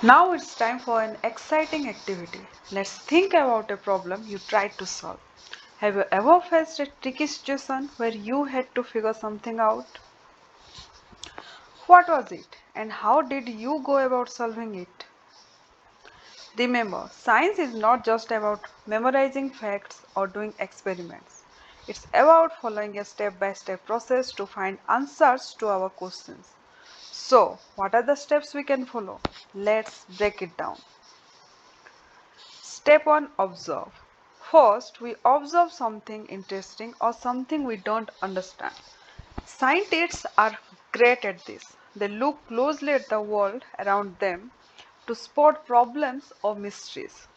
Now it's time for an exciting activity. Let's think about a problem you tried to solve. Have you ever faced a tricky situation where you had to figure something out? What was it and how did you go about solving it? Remember, science is not just about memorizing facts or doing experiments. It's about following a step by step process to find answers to our questions. So, what are the steps we can follow? Let's break it down. Step 1, observe. First, we observe something interesting or something we don't understand. Scientists are great at this. They look closely at the world around them to spot problems or mysteries.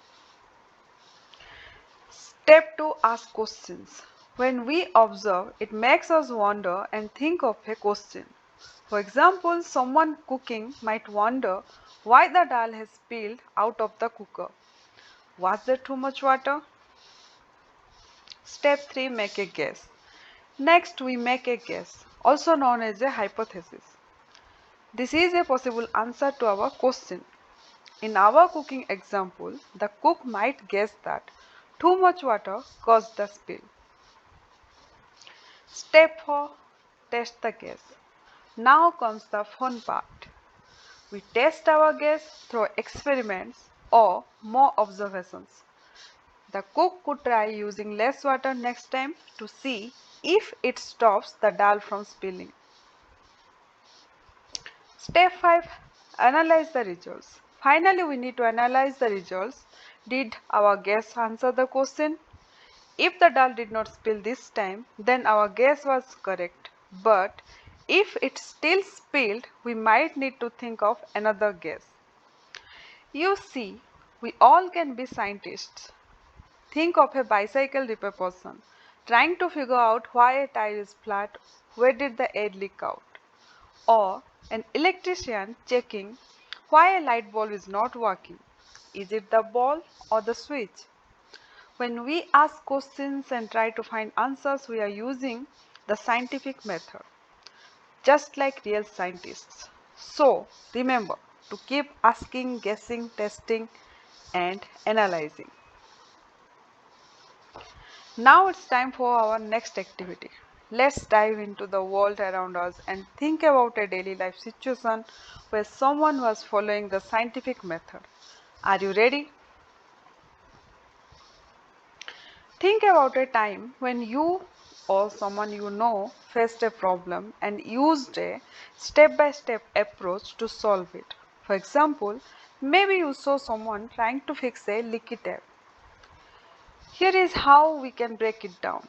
Step 2, ask questions. When we observe, it makes us wonder and think of a question. For example, someone cooking might wonder why the dal has spilled out of the cooker. Was there too much water? Step 3, make a guess. Next, we make a guess, also known as a hypothesis. This is a possible answer to our question. In our cooking example, the cook might guess that too much water caused the spill. Step 4, test the guess. Now comes the fun part. We test our guess through experiments or more observations. The cook could try using less water next time to see if it stops the dal from spilling. Step 5, analyze the results. Finally, we need to analyze the results. Did our guess answer the question? If the dal did not spill this time, then our guess was correct. But if it still spilled, we might need to think of another guess. You see, we all can be scientists. Think of a bicycle repair person trying to figure out why a tire is flat, where did the air leak out, or an electrician checking why a light bulb is not working. Is it the bulb or the switch? When we ask questions and try to find answers, we are using the scientific method, just like real scientists. So, remember to keep asking, guessing, testing, and analyzing. Now it's time for our next activity. Let's dive into the world around us and think about a daily life situation where someone was following the scientific method. Are you ready? Think about a time when you or someone you know faced a problem and used a step by step approach to solve it. For example, maybe you saw someone trying to fix a leaky tap. Here is how we can break it down.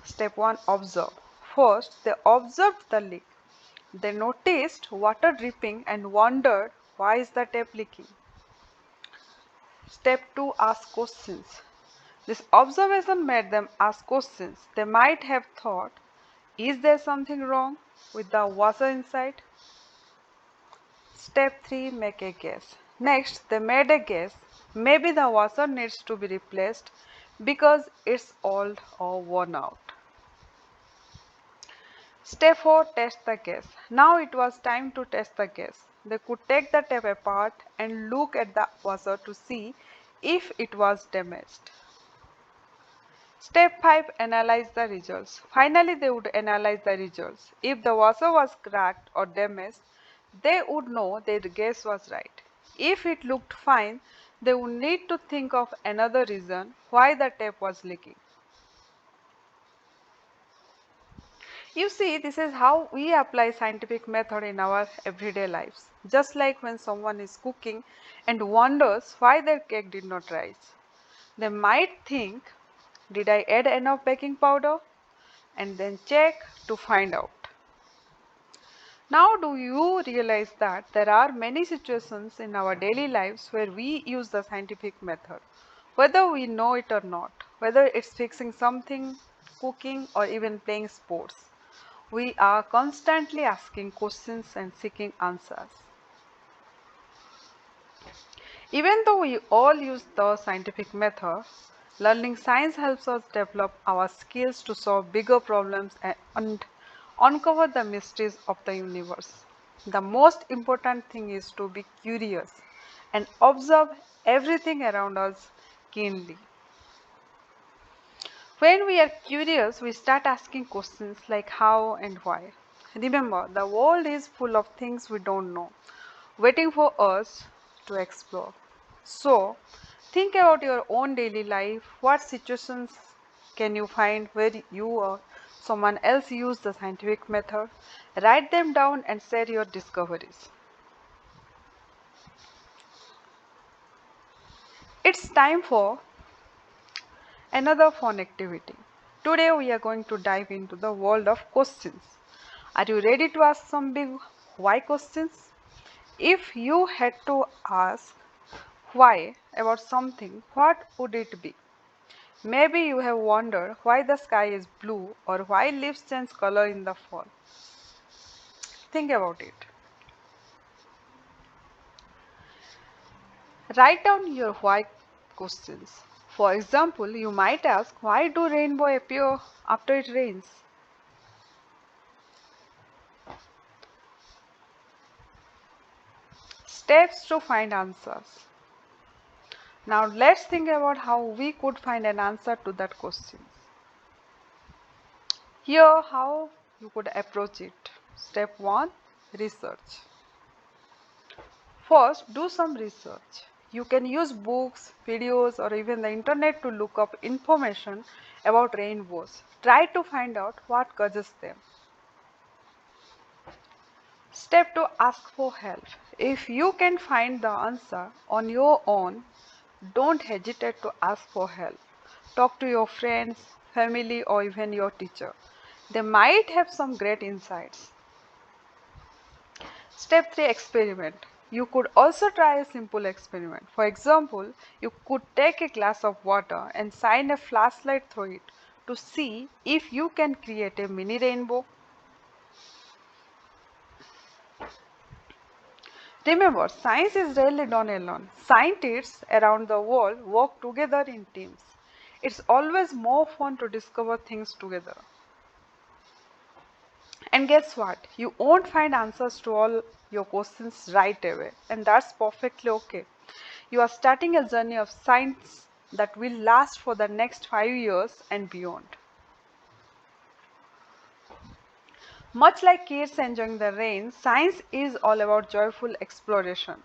Step 1, observe. First, they observed the leak. They noticed water dripping and wondered, why is the tap leaking? Step 2, ask questions. This observation made them ask questions. They might have thought, is there something wrong with the washer inside? Step 3, make a guess. Next, they made a guess. Maybe the washer needs to be replaced because it's old or worn out. Step 4, test the guess. Now it was time to test the guess. They could take the tap apart and look at the washer to see if it was damaged. Step 5, analyze the results. Finally, they would analyze the results. If the washer was cracked or damaged, they would know their guess was right. If it looked fine, they would need to think of another reason why the tap was leaking. You see, this is how we apply scientific method in our everyday lives. Just like when someone is cooking and wonders why their cake did not rise. They might think, did I add enough baking powder? And then check to find out. Now, do you realize that there are many situations in our daily lives where we use the scientific method, whether we know it or not, whether it's fixing something, cooking, or even playing sports? We are constantly asking questions and seeking answers. Even though we all use the scientific method, learning science helps us develop our skills to solve bigger problems and uncover the mysteries of the universe. The most important thing is to be curious and observe everything around us keenly. When we are curious, we start asking questions like how and why. Remember, the world is full of things we don't know, waiting for us to explore. So, think about your own daily life. What situations can you find where you or someone else used the scientific method? Write them down and share your discoveries. It's time for another fun activity. Today we are going to dive into the world of questions. Are you ready to ask some big why questions? If you had to ask why about something, what would it be? Maybe you have wondered why the sky is blue or why leaves change color in the fall. Think about it. Write down your why questions. For example, you might ask, why do rainbow appear after it rains? Steps to find answers. Now let's think about how we could find an answer to that question. Here how you could approach it. Step 1. Research. First, do some research. You can use books, videos, or even the internet to look up information about rainbows. Try to find out what causes them. Step 2. Ask for help. If you can find the answer on your own, don't hesitate to ask for help. Talk to your friends, family, or even your teacher. They might have some great insights. Step 3. Experiment. You could also try a simple experiment. For example, you could take a glass of water and shine a flashlight through it to see if you can create a mini rainbow. Remember, science is rarely done alone. Scientists around the world work together in teams. It's always more fun to discover things together. And guess what? You won't find answers to all your questions right away, and that's perfectly okay. You are starting a journey of science that will last for the next 5 years and beyond. Much like kids enjoying the rain, science is all about joyful exploration.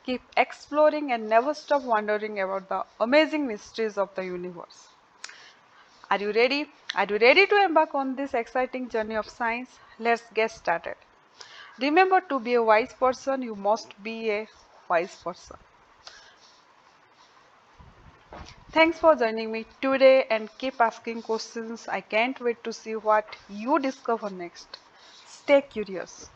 Keep exploring and never stop wondering about the amazing mysteries of the universe. Are you ready? Are you ready to embark on this exciting journey of science? Let's get started. Remember, to be a wise person, you must be a wise person. Thanks for joining me today and keep asking questions. I can't wait to see what you discover next. Stay curious.